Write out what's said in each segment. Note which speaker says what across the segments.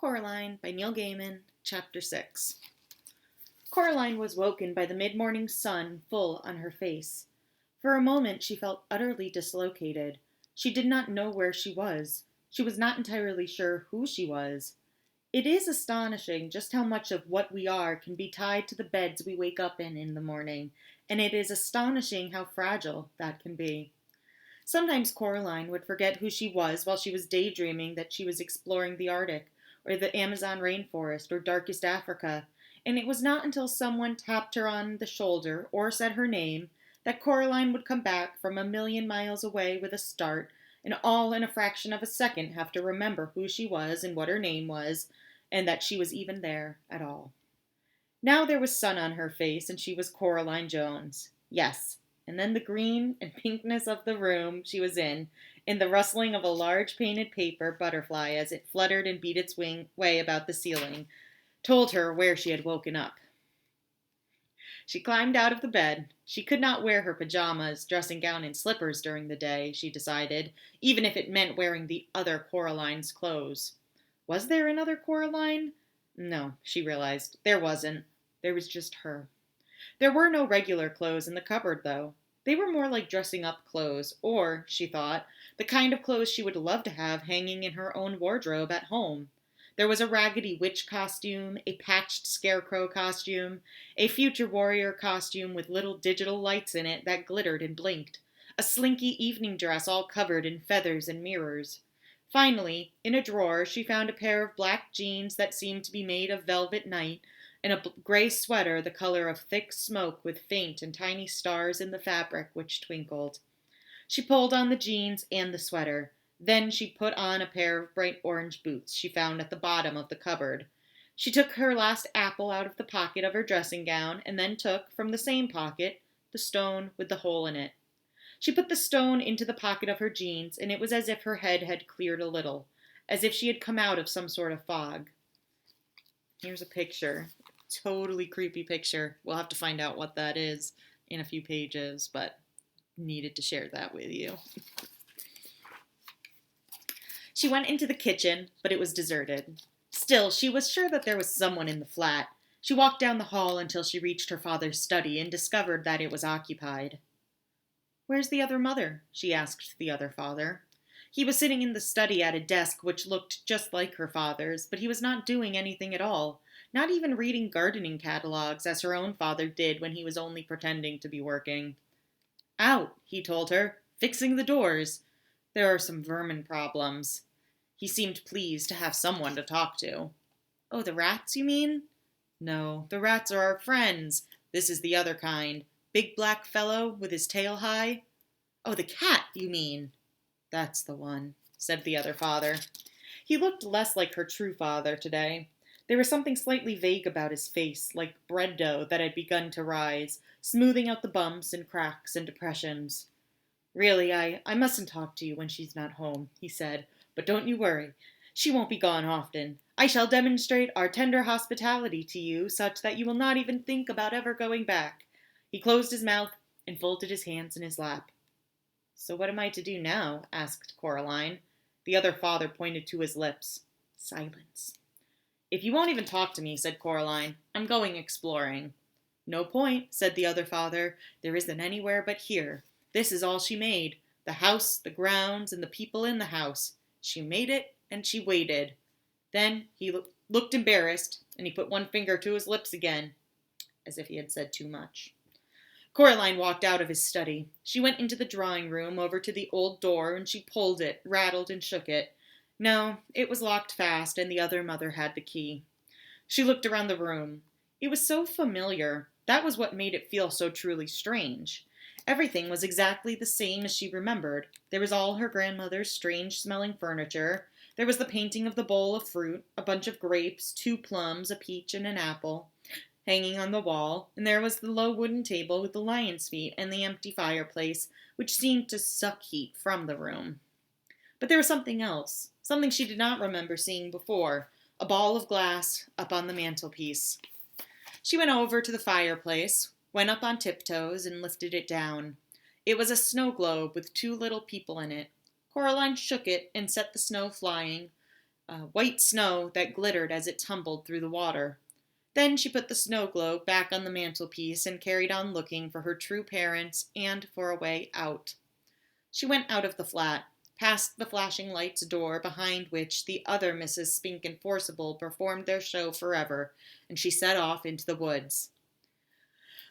Speaker 1: Coraline by Neil Gaiman, Chapter 6. Coraline was woken by the mid-morning sun full on her face. For a moment she felt utterly dislocated. She did not know where she was. She was not entirely sure who she was. It is astonishing just how much of what we are can be tied to the beds we wake up in the morning, and it is astonishing how fragile that can be. Sometimes Coraline would forget who she was while she was daydreaming that she was exploring the Arctic, or the Amazon rainforest, or darkest Africa, and it was not until someone tapped her on the shoulder or said her name that Coraline would come back from 1,000,000 miles away with a start, and all in a fraction of a second have to remember who she was and what her name was, and that she was even there at all. Now there was sun on her face, and she was Coraline Jones. Yes, and then the green and pinkness of the room she was in the rustling of a large painted paper butterfly as it fluttered and beat its way about the ceiling, told her where she had woken up. She climbed out of the bed. She could not wear her pajamas, dressing gown, and slippers during the day, she decided, even if it meant wearing the other Coraline's clothes. Was there another Coraline? No, she realized. There wasn't. There was just her. There were no regular clothes in the cupboard, though. They were more like dressing-up clothes, or, she thought, the kind of clothes she would love to have hanging in her own wardrobe at home. There was a raggedy witch costume, a patched scarecrow costume, a future warrior costume with little digital lights in it that glittered and blinked, a slinky evening dress all covered in feathers and mirrors. Finally, in a drawer, she found a pair of black jeans that seemed to be made of velvet night, and a gray sweater the color of thick smoke with faint and tiny stars in the fabric which twinkled. She pulled on the jeans and the sweater. Then she put on a pair of bright orange boots she found at the bottom of the cupboard. She took her last apple out of the pocket of her dressing gown, and then took, from the same pocket, the stone with the hole in it. She put the stone into the pocket of her jeans, and it was as if her head had cleared a little, as if she had come out of some sort of fog. Here's a picture. Totally creepy picture. We'll have to find out what that is in a few pages, but needed to share that with you. She went into the kitchen, but it was deserted. Still, she was sure that there was someone in the flat. She walked down the hall until she reached her father's study and discovered that it was occupied. "Where's the other mother?" she asked the other father. He was sitting in the study at a desk which looked just like her father's, but he was not doing anything at all, not even reading gardening catalogs as her own father did when he was only pretending to be working. "Out," he told her, "fixing the doors. There are some vermin problems." He seemed pleased to have someone to talk to. "Oh, the rats, you mean?" "No, the rats are our friends. This is the other kind. Big black fellow with his tail high." "Oh, the cat, you mean?" "That's the one," said the other father. He looked less like her true father today. There was something slightly vague about his face, like bread dough that had begun to rise, smoothing out the bumps and cracks and depressions. "Really, I mustn't talk to you when she's not home," he said, "but don't you worry. She won't be gone often. I shall demonstrate our tender hospitality to you such that you will not even think about ever going back." He closed his mouth and folded his hands in his lap. "So what am I to do now?" asked Coraline. The other father pointed to his lips. Silence. "If you won't even talk to me," said Coraline, "I'm going exploring." "No point," said the other father. "There isn't anywhere but here. This is all she made. The house, the grounds, and the people in the house. She made it, and she waited." Then he looked embarrassed, and he put one finger to his lips again, as if he had said too much. Coraline walked out of his study. She went into the drawing room, over to the old door, and she pulled it, rattled and shook it. No, it was locked fast, and the other mother had the key. She looked around the room. It was so familiar. That was what made it feel so truly strange. Everything was exactly the same as she remembered. There was all her grandmother's strange-smelling furniture. There was the painting of the bowl of fruit, a bunch of grapes, 2 plums, a peach, and an apple, hanging on the wall, and there was the low wooden table with the lion's feet and the empty fireplace, which seemed to suck heat from the room. But there was something else, something she did not remember seeing before, a ball of glass up on the mantelpiece. She went over to the fireplace, went up on tiptoes, and lifted it down. It was a snow globe with 2 little people in it. Coraline shook it and set the snow flying. white snow that glittered as it tumbled through the water. Then she put the snow globe back on the mantelpiece and carried on looking for her true parents and for a way out. She went out of the flat, past the flashing lights door behind which the other Mrs. Spink and Forcible performed their show forever, and she set off into the woods.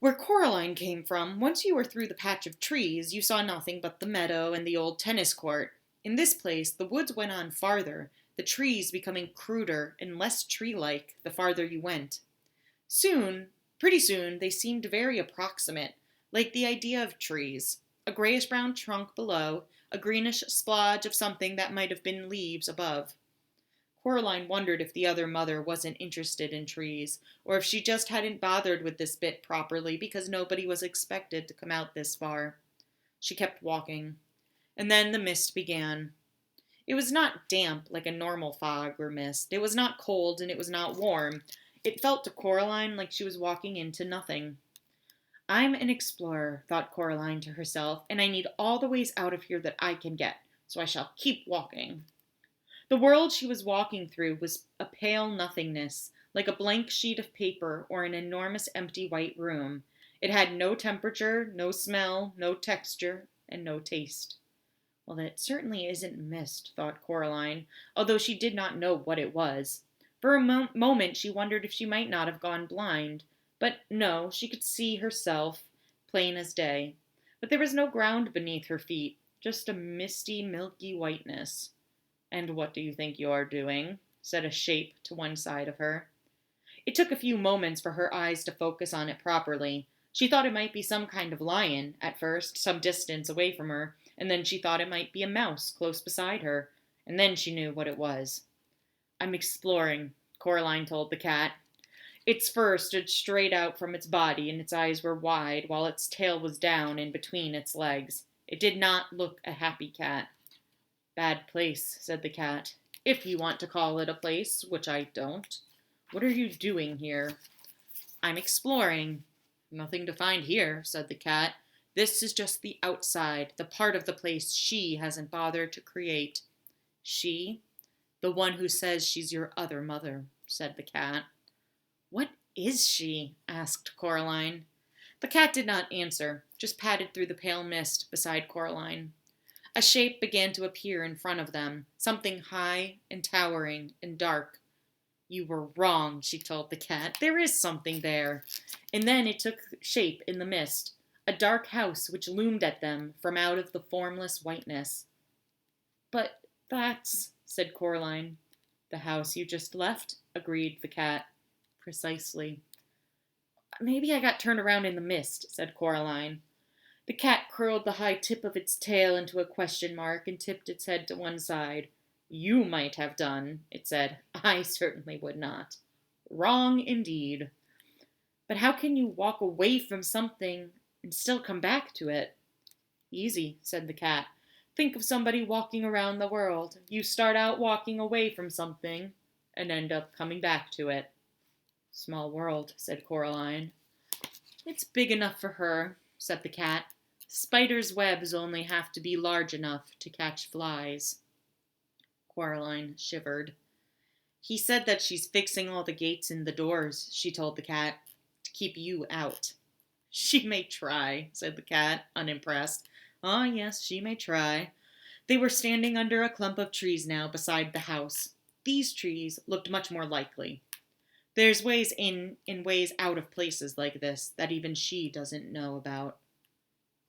Speaker 1: Where Coraline came from, once you were through the patch of trees, you saw nothing but the meadow and the old tennis court. In this place, the woods went on farther, the trees becoming cruder and less tree-like the farther you went. Pretty soon, they seemed very approximate, like the idea of trees. A grayish-brown trunk below, a greenish splodge of something that might have been leaves above. Coraline wondered if the other mother wasn't interested in trees, or if she just hadn't bothered with this bit properly because nobody was expected to come out this far. She kept walking. And then the mist began. It was not damp like a normal fog or mist. It was not cold and it was not warm. It felt to Coraline like she was walking into nothing. I'm an explorer, thought Coraline to herself, and I need all the ways out of here that I can get, so I shall keep walking. The world she was walking through was a pale nothingness, like a blank sheet of paper or an enormous empty white room. It had no temperature, no smell, no texture, and no taste. Well, that certainly isn't mist, thought Coraline, although she did not know what it was. For a moment she wondered if she might not have gone blind. But no, she could see herself, plain as day. But there was no ground beneath her feet, just a misty, milky whiteness. And what do you think you're doing? Said a shape to one side of her. It took a few moments for her eyes to focus on it properly. She thought it might be some kind of lion, at first, some distance away from her, and then she thought it might be a mouse close beside her, and then she knew what it was. I'm exploring, Coraline told the cat. Its fur stood straight out from its body, and its eyes were wide, while its tail was down in between its legs. It did not look a happy cat. Bad place, said the cat, if you want to call it a place, which I don't. What are you doing here? I'm exploring. Nothing to find here, said the cat. This is just the outside, the part of the place she hasn't bothered to create. She? The one who says she's your other mother, said the cat. What is she? Asked Coraline. The cat did not answer, just padded through the pale mist beside Coraline. A shape began to appear in front of them, something high and towering and dark. You were wrong, she told the cat. There is something there. And then it took shape in the mist, a dark house which loomed at them from out of the formless whiteness. But that's, said Coraline. The house you just left, agreed the cat. Precisely. Maybe I got turned around in the mist, said Coraline. The cat curled the high tip of its tail into a question mark and tipped its head to one side. You might have done, it said. I certainly would not. Wrong indeed. But how can you walk away from something and still come back to it? Easy, said the cat. Think of somebody walking around the world. You start out walking away from something and end up coming back to it. Small world, said Coraline. It's big enough for her, said the cat. Spiders' webs only have to be large enough to catch flies. Coraline shivered. He said that she's fixing all the gates and the doors, she told the cat, to keep you out. She may try, said the cat, unimpressed. Ah, yes, she may try. They were standing under a clump of trees now beside the house. These trees looked much more likely. There's ways in and ways out of places like this that even she doesn't know about.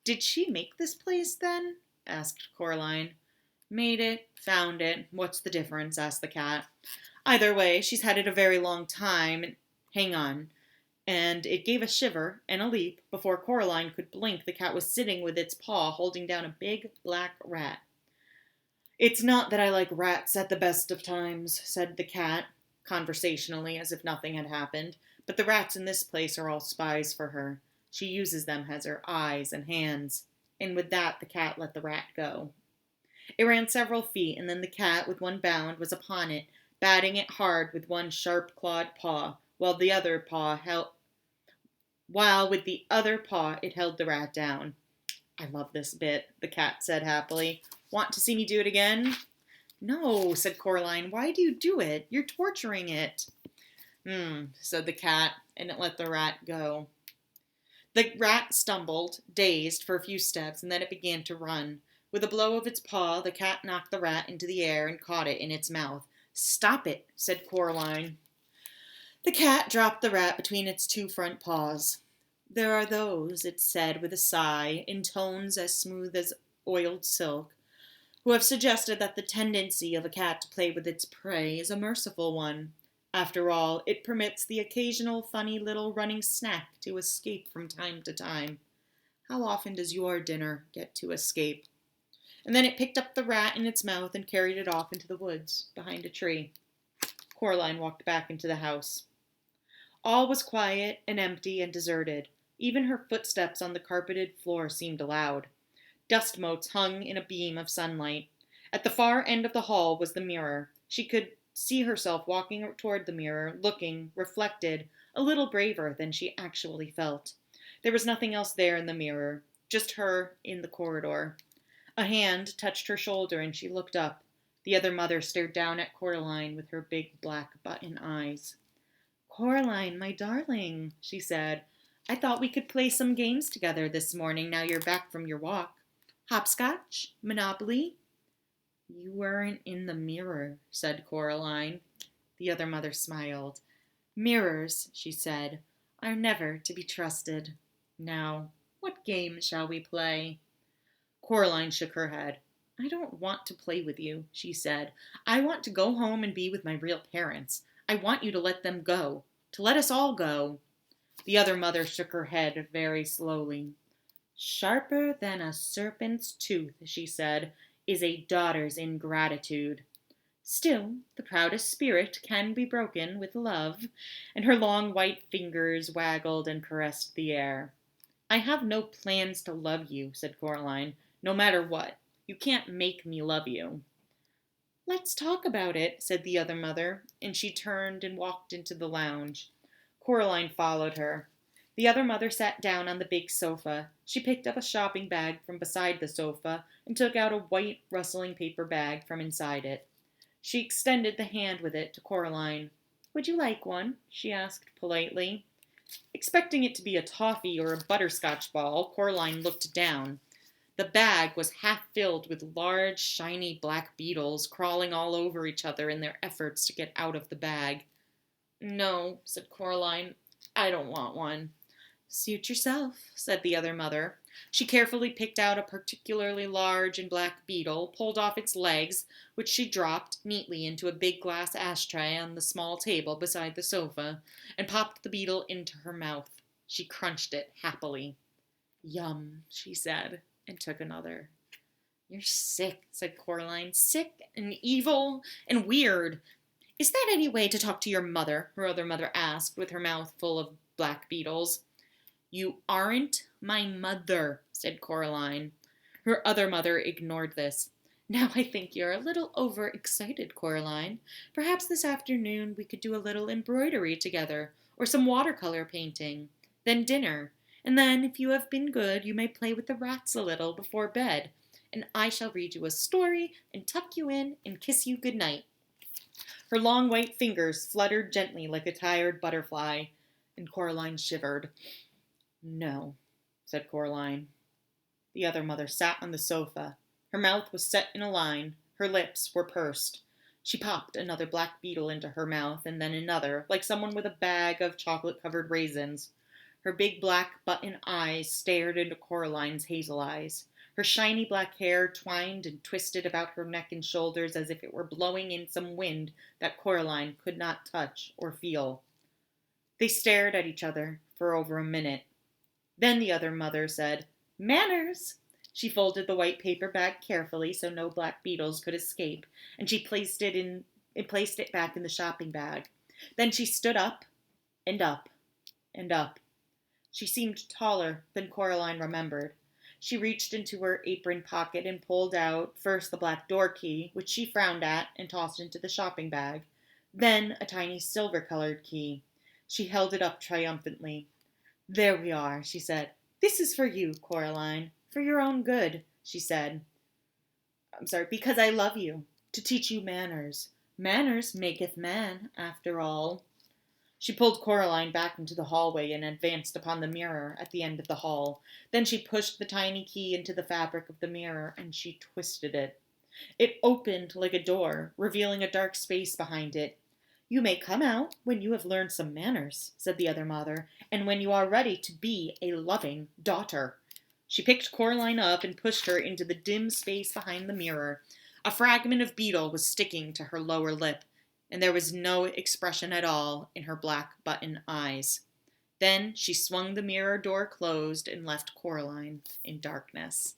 Speaker 1: Did she make this place, then? Asked Coraline. Made it, found it. What's the difference? Asked the cat. Either way, she's had it a very long time. Hang on. And it gave a shiver and a leap. Before Coraline could blink, the cat was sitting with its paw holding down a big black rat. It's not that I like rats at the best of times, said the cat, conversationally as if nothing had happened, but the rats in this place are all spies for her. She uses them as her eyes and hands. And with that, the cat let the rat go. It ran several feet, and then the cat, with one bound, was upon it, batting it hard with one sharp-clawed paw, while with the other paw it held the rat down. I love this bit, the cat said happily. Want to see me do it again? No, said Coraline. Why do you do it? You're torturing it. Said the cat, and it let the rat go. The rat stumbled, dazed, for a few steps, and then it began to run. With a blow of its paw, the cat knocked the rat into the air and caught it in its mouth. Stop it, said Coraline. The cat dropped the rat between its two front paws. There are those, it said with a sigh, in tones as smooth as oiled silk, who have suggested that the tendency of a cat to play with its prey is a merciful one. After all, it permits the occasional funny little running snack to escape from time to time. How often does your dinner get to escape? And then it picked up the rat in its mouth and carried it off into the woods, behind a tree. Coraline walked back into the house. All was quiet and empty and deserted. Even her footsteps on the carpeted floor seemed loud. Dust motes hung in a beam of sunlight. At the far end of the hall was the mirror. She could see herself walking toward the mirror, looking, reflected, a little braver than she actually felt. There was nothing else there in the mirror, just her in the corridor. A hand touched her shoulder and she looked up. The other mother stared down at Coraline with her big black button eyes. Coraline, my darling, she said, I thought we could play some games together this morning now you're back from your walk. Hopscotch? Monopoly? You weren't in the mirror, said Coraline. The other mother smiled. Mirrors, she said, are never to be trusted. Now, what game shall we play? Coraline shook her head. I don't want to play with you, she said. I want to go home and be with my real parents. I want you to let them go, to let us all go. The other mother shook her head very slowly. Sharper than a serpent's tooth, she said, is a daughter's ingratitude. Still, the proudest spirit can be broken with love, and her long white fingers waggled and caressed the air. I have no plans to love you, said Coraline, no matter what. You can't make me love you. Let's talk about it, said the other mother, and she turned and walked into the lounge. Coraline followed her. The other mother sat down on the big sofa. She picked up a shopping bag from beside the sofa and took out a white, rustling paper bag from inside it. She extended the hand with it to Coraline. Would you like one? She asked politely. Expecting it to be a toffee or a butterscotch ball, Coraline looked down. The bag was half filled with large, shiny black beetles crawling all over each other in their efforts to get out of the bag. No, said Coraline, I don't want one. Suit yourself, said the other mother. She carefully picked out a particularly large and black beetle, pulled off its legs, which she dropped neatly into a big glass ashtray on the small table beside the sofa, and popped the beetle into her mouth. She crunched it happily. Yum, she said, and took another. You're sick, said Coraline. Sick and evil and weird. Is that any way to talk to your mother? Her other mother asked, with her mouth full of black beetles. You aren't my mother, said Coraline. Her other mother ignored this. Now I think you're a little overexcited, Coraline. Perhaps this afternoon we could do a little embroidery together, or some watercolor painting. Then dinner. And then, if you have been good, you may play with the rats a little before bed. And I shall read you a story and tuck you in and kiss you good night. Her long white fingers fluttered gently like a tired butterfly, and Coraline shivered. No, said Coraline. The other mother sat on the sofa. Her mouth was set in a line. Her lips were pursed. She popped another black beetle into her mouth, and then another, like someone with a bag of chocolate-covered raisins. Her big black button eyes stared into Coraline's hazel eyes. Her shiny black hair twined and twisted about her neck and shoulders as if it were blowing in some wind that Coraline could not touch or feel. They stared at each other for over a minute. Then the other mother said, Manners! She folded the white paper bag carefully so no black beetles could escape, and she placed it back in the shopping bag. Then she stood up and up and up. She seemed taller than Coraline remembered. She reached into her apron pocket and pulled out first the black door key, which she frowned at and tossed into the shopping bag, then a tiny silver-colored key. She held it up triumphantly. There we are, she said. This is for you, Coraline. For your own good, she said. I'm sorry, because I love you. To teach you manners. Manners maketh man, after all. She pulled Coraline back into the hallway and advanced upon the mirror at the end of the hall. Then she pushed the tiny key into the fabric of the mirror and she twisted it. It opened like a door, revealing a dark space behind it. You may come out when you have learned some manners, said the other mother, and when you are ready to be a loving daughter. She picked Coraline up and pushed her into the dim space behind the mirror. A fragment of beetle was sticking to her lower lip, and there was no expression at all in her black button eyes. Then she swung the mirror door closed and left Coraline in darkness.